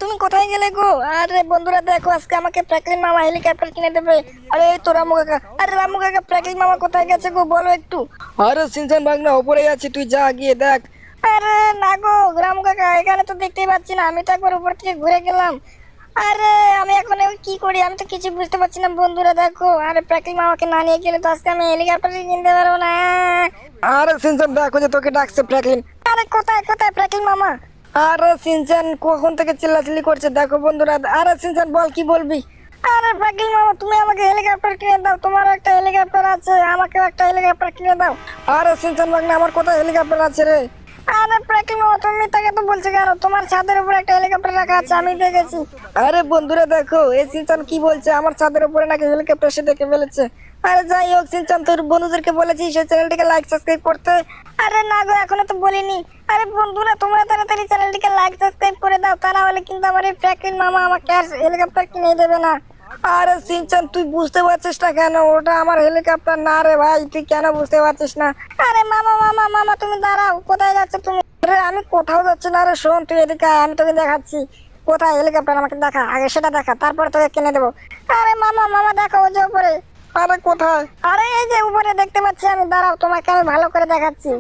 তুমি কোথায় গেলে গো? আরে বন্ধুরা দেখো, আজকে আমাকে ফ্র্যাঙ্কলিন মামা হেলিকপ্টার কিনে দেবে। আরে এই তো রামু কাকা। আরে রামু কাকা, ফ্র্যাঙ্কলিন মামা কোথায় গেছে গো, বলো একটু। আরে সিনচান ভাগনা উপরে আছি, তুই যা গিয়ে দেখ। আরে না গো রামু কাকা, এখানে তো দেখতেই পাচ্ছি না। আমি তো একবার উপর থেকে ঘুরে গেলাম। আরে আমি এখন কি করি, আমি তো কিছু বুঝতে পারছি না বন্ধুরা দেখো। আরে ফ্র্যাঙ্কলিন মামাকে না নিয়ে গেলে তো আজকে আমি হেলিকপ্টার কিনতে পারবো না। আরে সিনচান দেখো যে তোকে ডাকছে ফ্র্যাঙ্কলিন। আরে কোথায় কোথায় ফ্র্যাঙ্কলিন মামা? আরে সিনচান কখন থেকে চিল্লাচিল্লি করছে দেখো বন্ধুরা। আরে সিনচান বল, কি বলবি? আরে ফ্র্যাঙ্কলিন মামা, তুমি আমাকে হেলিকপ্টার কিনে দাও। তোমার একটা হেলিকপ্টার আছে, আমাকেও একটা হেলিকপ্টার কিনে দাও। আরে সিনচান ভাগনা আমার কোথায় হেলিকপ্টার আছে রে? আরে ফ্র্যাঙ্কলিন মামা, তুমি তাকে তো বলছো কেন? তোমার ছাদের উপর একটা হেলিকপ্টার রাখা আছে, আমি দেখেছি। আরে বন্ধুরা দেখো, এই সিনচান কি বলছে, আমার ছাদের উপরে নাকি হেলিকপ্টার সে দেখে ফেলেছে। আরে যাই হোক সিনচান, তোর বন্ধুদেরকে বলেছিস সেই চ্যানেলটিকে লাইক সাবস্ক্রাইব করতে? আরে না গো, এখনো তো বলিনি। আরে বন্ধুরা, তোমরা তাড়াতাড়ি চ্যানেলটিকে লাইক সাবস্ক্রাইব করে দাও, তা না হলে কিন্তু আমার এই ফ্র্যাঙ্কলিন মামা আমাকে আর হেলিকপ্টার কিনে দেবে না। আরে সিনচান তুই বুঝতে পারছিস না কেন? ওটা আমার হেলিকপ্টার না রে ভাই, তুই কেন বুঝতে পারছিস না? আরে মামা মামা মামা, তুমি দাঁড়াও, কোথায় যাচ্ছ তুমি? আরে আমি কোথাও যাচ্ছি না রে, শোন তুই এদিকে আয়, আমি তোকে দেখাচ্ছি কোথায় হেলিকপ্টার। আমাকে দেখা, আগে সেটা দেখা, তারপরে তোকে কিনে দেবো। আরে মামা মামা, দেখো ওই যে উপরে। আরে কোথায়? আরে এই যে উপরে দেখতে পাচ্ছি আমি, দাঁড়াও তোমাকে আমি ভালো করে দেখাচ্ছি।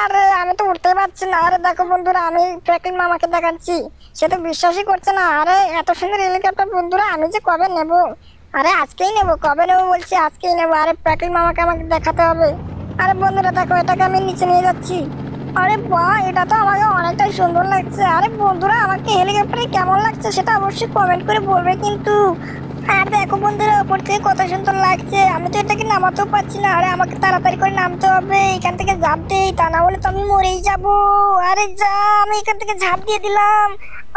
আরে আমি তো উঠতে পারছি না। আরে দেখো বন্ধুরা, আমি ফ্র্যাঙ্কলিন মামাকে দেখাচ্ছি, সে তো বিশ্বাসই করছে না। আরে এত সুন্দর হেলিকপ্টার বন্ধুরা, আমি যে কবে নেব। আরে আজকেই নেব, কবে নেবো বলছি, আজকেই নেবো। আরে ফ্র্যাঙ্কলিন মামাকে আমাকে দেখাতে হবে। আরে বন্ধুরা দেখো, এটাকে আমি নিচে নিয়ে যাচ্ছি। আরে বাহ, এটা তো আমাকে অনেকটাই সুন্দর লাগছে। আরে বন্ধুরা, আমাকে হেলিকপ্টারে কেমন লাগছে সেটা অবশ্যই কমেন্ট করে বলবে কিন্তু। আর দেখো বন্ধুরা, উপর থেকে কত সুন্দর লাগছে। আমি তো এটাকে নামাতেও পারছি না। আরে আমাকে তাড়াতাড়ি করে নামতে হবে, এখান থেকে ঝাঁপ দেই, তা না হলে তো আমি মরেই যাব। আরে যা, আমি এখান থেকে ঝাঁপ দিয়ে দিলাম।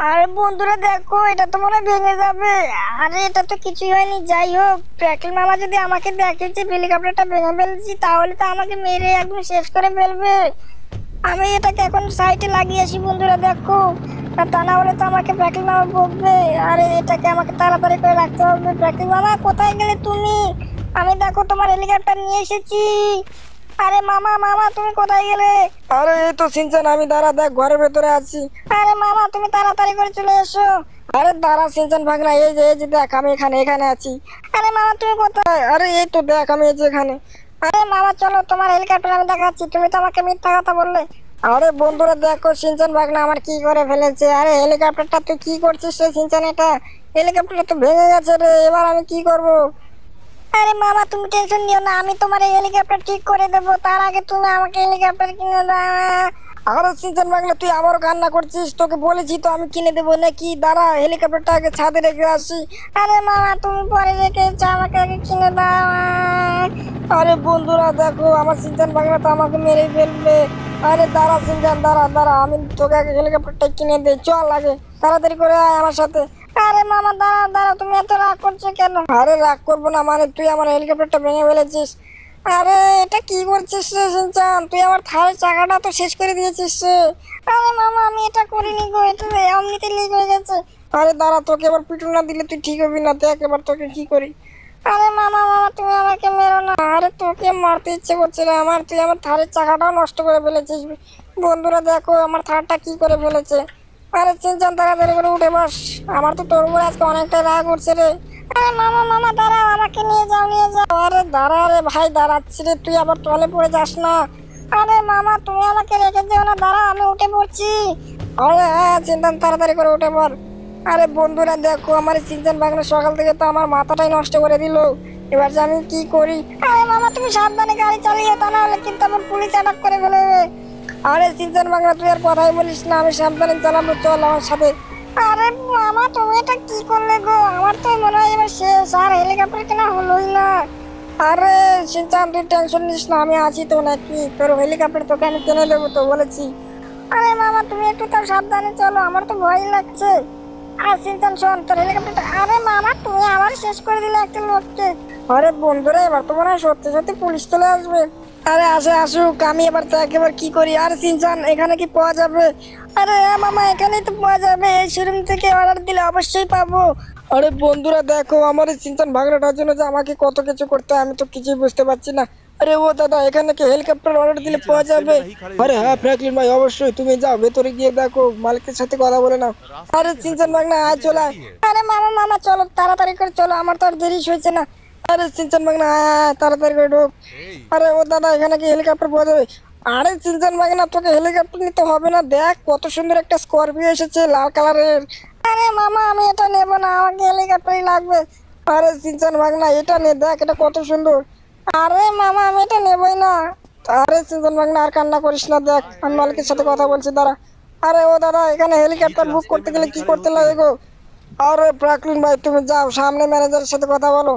আরে বন্ধুরা দেখো, এটা তো মনে হয় ভেঙে যাবে। আরে এটা তো কিছুই হয়নি। যাই হোক, ফ্র্যাঙ্কলিন মামা যদি আমাকে দেখে যে হেলিকপ্টারটা ভেঙে ফেলছি, তাহলে তো আমাকে মেরে একদম শেষ করে ফেলবে। আমি এটাকে এখন সাইডে লাগিয়ে আসি বন্ধুরা দেখো, আর তা না হলে তো আমাকে ফ্র্যাঙ্কলিন মামা বকবে। আরে এটাকে আমাকে তাড়াতাড়ি করে রাখতে হবে। ফ্র্যাঙ্কলিন মামা কোথায় গেলে তুমি? আমি দেখো তোমার হেলিকপ্টার নিয়ে এসেছি। আরে মামা মামা, তুমি কোথায় গেলে? আরে এই তো সিনচান, আমি দাঁড়া দেখ ঘরের ভেতরে আছি। আরে মামা, তুমি তাড়াতাড়ি করে চলে এসো। আরে দাঁড়া সিনচান ভাগনা, এই যে দেখ আমি এখানে এখানে আছি। আরে মামা, তুমি কোথায়? আরে এই তো দেখ আমি এই যে এখানে। আরে মামা চলো, তোমার হেলিকপ্টার আমি দেখাচ্ছি। তুমি তো আমাকে মিথ্যা কথা বললে। আরে বন্ধুরা দেখো, সিনচান ভাগনা আমার কি করে ফেলেছে। আরে হেলিকপ্টারটা তুই কি করছিস রে সিনচান? এটা হেলিকপ্টারটা তো ভেঙে গেছে রে, এবার আমি কি করব? আরে মামা, তুমি টেনশন নিও না, আমি তোমার এই হেলিকপ্টার ঠিক করে দেবো। তার আগে তুমি আমাকে হেলিকপ্টার কিনে দাও। আরে সিনচান ভাগনা তুই আবারও কান্না করছিস, তোকে বলেছি তো আমি কিনে দেবো নাকি। দাঁড়া হেলিকপ্টারটা আগে ছাদে রেখে আসি। আরে মামা, তুমি পরে রেখেছো, আমাকে আগে কিনে দাও। আরে বন্ধুরা দেখো, আমার সিনচান ভাগনা তো আমাকে মেরে ফেলবে। আরে দাঁড়া সিনচান, দাঁড়া দাঁড়া, আমি তোকে আগে হেলিকপ্টারটা কিনে দেই, চল আগে তাড়াতাড়ি করে আয় আমার সাথে। আরে মামা দাঁড়াও দাঁড়াও, তুমি এত রাগ করছো কেন? আরে রাগ করবো না মানে, তুই আমার হেলিকপ্টারটা ভেঙে ফেলেছিস। আরে এটা কি করছিস রে সিনচান? তুই আমার থায়ের চাকাটা তো শেষ করে দিয়েছিস রে। আরে মামা, আমি এটা করিনি গো, এটা এমনিতে লিক হয়ে গেছে। আরে দাঁড়া, তোকে এবার পিটুন না দিলে তুই ঠিক হবি না, দেখ এবার তোকে কি করি। আরে মামা মামা, তুমি আমাকে মেরো না। আরে তোকে মারতে ইচ্ছে করছে না আমার, তুই আমার থারের চাকাটাও নষ্ট করে ফেলেছিস। বন্ধুরা দেখো আমার থারটা কি করে ফেলেছে। আরে সিনচান তাড়াতাড়ি করে উঠে বস, আমার তো তোর উপর আজকে অনেকটা রাগ উঠছে রে। আরে মামা মামা দাঁড়াও, আমাকে নিয়ে যাও নিয়ে যাও। আরে দাঁড়া রে ভাই, দাঁড়াচ্ছি রে, তুই আবার তলে পড়ে যাস না। আরে মামা, তুমি আমাকে রেখে যেও না, দাঁড়াও আমি উঠে পড়ছি। আরে হ্যাঁ চিন্তান, তাড়াতাড়ি করে উঠে পড়। আরে বন্ধুরা দেখো, আমার এই সিনচান ভাগনা সকাল থেকে তো আমার মাথাটাই নষ্ট করে দিল। এবার যে আমি কি করি। আরে মামা, তুমি সাবধানে গাড়ি চালিয়ে, তা না হলে কিন্তু আমার পুলিশ আটক করে ফেলবে। আরে সিনচান ভাগনা তুই আর কথাই বলিস না, আমি সাবধানে চালাবো, চল আমার সাথে। আরে মামা, তুমি এটা কি করলে গো? আমার তো মনে হয় এবার শেষ, আর হেলিকপ্টার কেনা হলোই না। আরে সিনচান তুই টেনশন নিস না, আমি আছি তো নাকি, তোর হেলিকপ্টার তোকে আমি কিনে দেবো তো বলেছি। আরে মামা, তুমি একটু তাও সাবধানে চলো, আমার তো ভয় লাগছে। আর সিনচান শোন, তোর হেলিকপ্টারটা। আরে মামা, তুমি আবার শেষ করে দিলে একটা লোককে। আরে বন্ধুরা এবার তো মনে হয় সত্যি সত্যি পুলিশ চলে আসবে। আরে আসে আসুক, আমি এবার তো একেবারে কি করি। আর সিনচান এখানে কি পাওয়া যাবে? আরে হ্যাঁ মামা, এখানেই তো পাওয়া যাবে, এই শোরুম থেকে অর্ডার দিলে অবশ্যই পাবো। আরে বন্ধুরা দেখো, আমার এই সিনচান ভাগনাটার জন্য যে আমাকে কত কিছু করতে হয় আমি তো কিছুই বুঝতে পারছি না। আরে ও দাদা, এখানে কি হেলিকপ্টার অর্ডার দিলে পাওয়া যাবে? আরে হ্যাঁ ফ্র্যাঙ্কলিন ভাই, অবশ্যই। তুমি যাও ভেতরে গিয়ে দেখো, মালিকের সাথে কথা বলে নাও। আরে সিনচান ভাগনা আয়, চলে আয়। আরে মামা মামা চলো তাড়াতাড়ি করে চলো, আমার তো আর দেরি হয়েছে না। আরে সিনচান ভাগনা আয় আয়, আয়, তাড়াতাড়ি করে ঢোক। আরে ও দাদা, এখানে কি হেলিকপ্টার পাওয়া যাবে? আরে সিনচান ভাগনা, তোকে হেলিকপ্টার নিতে হবে না, দেখ কত সুন্দর একটা স্করপিও এসেছে লাল কালারের। আরে মামা আমি এটা নেবো না, আমাকে হেলিকপ্টারই লাগবে। আরে সিনচান ভাগনা, এটা নে, দেখ এটা কত সুন্দর। আরে মামা আমি এটা নেবই না। আরে সিনচান ভাগনা, আর কান্না করিস না, দেখ আমি মালিকের সাথে কথা বলছি, দাঁড়া। আরে ও দাদা, এখানে হেলিকপ্টার বুক করতে গেলে কি করতে লাগে গো? আরে ফ্র্যাঙ্কলিন ভাই, তুমি যাও সামনে ম্যানেজারের সাথে কথা বলো।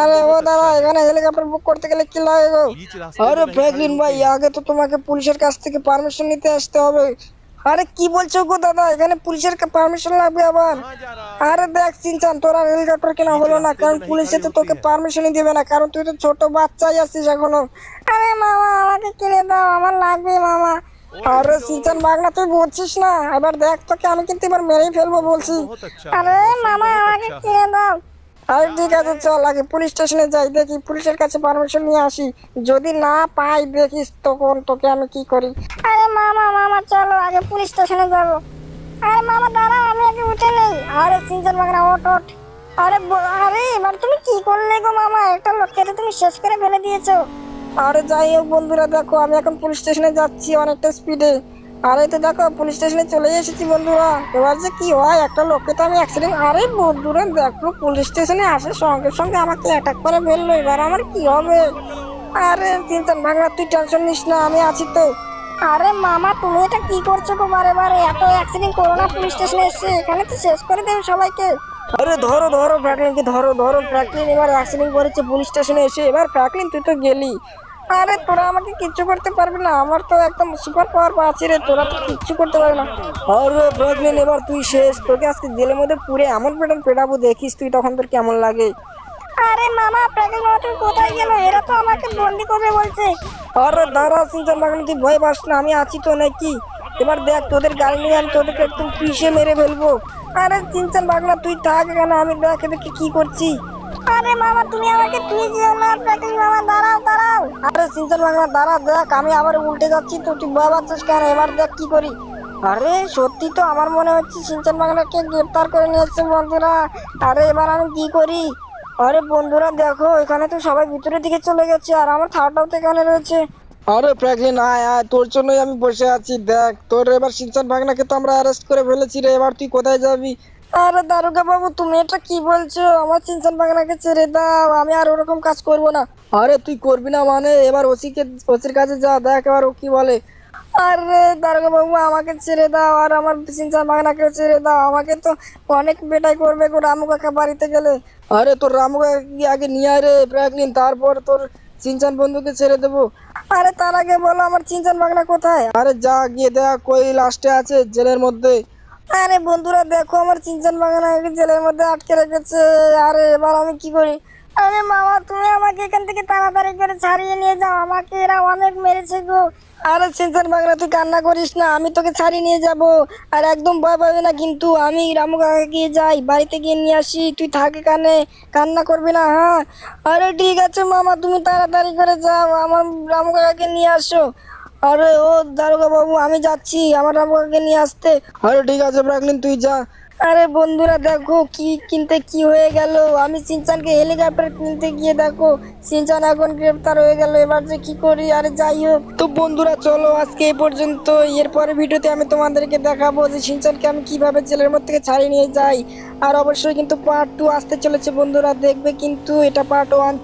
আরে ও দাদা, এখানে হেলিকপ্টার বুক করতে গেলে কি লাগে গো? আরে ফ্র্যাঙ্কলিন ভাই, আগে তো তোমাকে পুলিশের কাছ থেকে পারমিশন নিতে আসতে হবে। আরে কি বলছো গো দাদা, এখানে পুলিশের পারমিশন লাগবে আবার? আরে দেখ সিনচান, তোরা হেলিকপ্টার কেনা হলো না, কারণ পুলিশে তো তোকে পারমিশনই দিবে না, কারণ তুই তো ছোট বাচ্চাই আছিস এখনো। আরে মামা আমাকে কিনে দাও, আমার লাগবে মামা। আরে সিনচান ভাগনা, তুই বলছিস না? এবার দেখ, তোকে আমি কিন্তু এবার মেরেই ফেলবো বলছি। আরে মামা আমাকে কিনে দাও। আরে ঠিক আছে, চল আগে পুলিশ স্টেশনে যাই, দেখি পুলিশের কাছে পারমিশন নিয়ে আসি। যদি না পাই, দেখিস তখন তোকে আমি কি করি। আরে মামা মামা চলো আগে পুলিশ স্টেশনে যাবো। আরে মামা দাঁড়াও, আমি আগে উঠে নেই। আরে সিনচান বাগনা ওঠ ওঠ। আরে এবার তুমি কি করলে গো মামা, একটা লোককে তো তুমি শেষ করে ফেলে দিয়েছো। আরে যাই হোক বন্ধুরা, দেখো আমি এখন পুলিশ স্টেশনে যাচ্ছি অনেকটা স্পিডে। আরে তো দেখো পুলিশ স্টেশনে চলে এসেছি বন্ধুরা। এবার যে কি হয়, একটা লোককে তো আমি অ্যাক্সিডেন্ট, আরে বন্ধুরা দেখো পুলিশ স্টেশনে আসার সঙ্গে সঙ্গে আমাকে অ্যাটাক করে ফেললো, এবার আমার কি হবে? আরে চিন্তান ভাগনা, তুই টেনশন নিস না, আমি আছি তো। আরে মামা তুমি এটা কি করছো গো, বারে বারে এত অ্যাক্সিডেন্ট করো না, পুলিশ স্টেশনে এসে এখানে তো শেষ করে দেবে সবাইকে। আরে ধরো ধরো ফ্র্যাঙ্কলিনকে, ধরো ধরো। ফ্র্যাঙ্কলিন এবার অ্যাক্সিডেন্ট করেছে পুলিশ স্টেশনে এসে। এবার ফ্র্যাঙ্কলিন, তুই তো গেলি। আরে তোরা আমাকে কিচ্ছু করতে পারবি না, আমার তো একদম সুপার পাওয়ার আছে রে, তোরা তো কিচ্ছু করতে পারবি না। আরে ফ্র্যাঙ্কলিন, এবার তুই শেষ, তোকে আজকে জেলের মধ্যে পুরে এমন পেটাবো, দেখিস তুই তখন তোর কেমন লাগে। আরে মামা প্রাকৃতিক মামা তুমি কোথায় গেলো, এরা তো আমাকে বন্দি করবে বলছে। আরে দাঁড়া সিনচান ভাগনা, তুই ভয় পাস না, আমি আছি তো নাকি। এবার দেখ তোদের গাড়ি নিয়ে আমি তোদেরকে একদম পিষে মেরে ফেলবো। আরে সিনচান ভাগনা, তুই থাক এখানে, আমি দেখ এদেরকে কি করছি। আরে মামা তুমি আমাকে তুই যেও না, প্রাকৃতিক মামা দাঁড়াও দাঁড়াও। আরে সিনচান ভাগনা দাঁড়া, দেখ আমি আবার উল্টে যাচ্ছি, তো তুই ভয় পাচ্ছিস কেন? এবার দেখ কি করি। আরে সত্যি তো আমার মনে হচ্ছে সিনচান ভাগনাকে গ্রেফতার করে নিয়েছে বন্ধুরা। আরে এবার আমি কি করি? আরে বন্ধুরা দেখো, এখানে তো সবাই ভিতরের দিকে চলে গেছে, আর আমার থার্ডটাও তো এখানে রয়েছে। আরে ফ্র্যাঙ্কলিন আয় আয়, তোর জন্যই আমি বসে আছি। দেখ তোর এবার সিনচান ভাগনাকে তো আমরা অ্যারেস্ট করে ফেলেছি রে, এবার তুই কোথায় যাবি? আরে দারোগা বাবু, তুমি এটা কি বলছো? আমার সিনচান ভাগনাকে ছেড়ে দাও, আমি আর ওরকম কাজ করব না। আরে তুই করবি না মানে? এবার ওসির কাছে যা, দেখ এবার ও কি বলে। আরে দারোগা বাবু, আমাকে ছেড়ে দাও, আর আমার সিনচান ভাগনাকে ছেড়ে দাও, আমাকে তো অনেক বেটাই করবে গো রামু কাকা বাড়িতে গেলে। আরে তোর রামু কাকাকে আগে নিয়ে আয় রে ফ্র্যাঙ্কলিন, তারপর তোর সিনচান বন্ধুকে ছেড়ে দেবো। আরে তার আগে বলো আমার সিনচান ভাগনা কোথায়? আরে যা গিয়ে দেখ, কই লাস্টে আছে জেলের মধ্যে। আরে বন্ধুরা দেখো, আমার সিনচান ভাগনাকে জেলের মধ্যে আটকে রেখেছে। আরে এবার আমি কি করি? আরে মামা তুমি আমাকে এখান থেকে তাড়াতাড়ি করে ছাড়িয়ে নিয়ে যাও, আমাকে এরা অনেক মেরেছে গো। আরে সিনচান ভাগনা, তুই কান্না করিস না, আমি তোকে ছাড়িয়ে নিয়ে যাব। আর একদম ভয় পাবে না কিন্তু, আমি রামু কাকাকে গিয়ে যাই, বাড়িতে গিয়ে নিয়ে আসি, তুই থাক এখানে, কান্না করবি না, হ্যাঁ? আরে ঠিক আছে মামা, তুমি তাড়াতাড়ি করে যাও, আমার রামু কাকাকে নিয়ে আসো। আরে ও দারোগা বাবু, আমি যাচ্ছি আমার রামু কাকাকে নিয়ে আসতে। আরে ঠিক আছে ফ্র্যাঙ্কলিন, তুই যা। আরে বন্ধুরা দেখো কি কিনতে কি হয়ে গেল, আমি সিনচানকে হেলিকপ্টার কিনতে গিয়ে দেখো সিনচান এখন গ্রেফতার হয়ে গেল, এবার যে কি করি। আরে যাই হোক, তো বন্ধুরা চলো আজকে এই পর্যন্ত। এরপরে ভিডিওতে আমি তোমাদেরকে দেখাবো যে সিনচানকে আমি কিভাবে জেলের মধ্যে থেকে ছাড়িয়ে নিয়ে যাই। আর অবশ্যই কিন্তু পার্ট 2 আসতে চলেছে বন্ধুরা, দেখবে কিন্তু। এটা পার্ট 1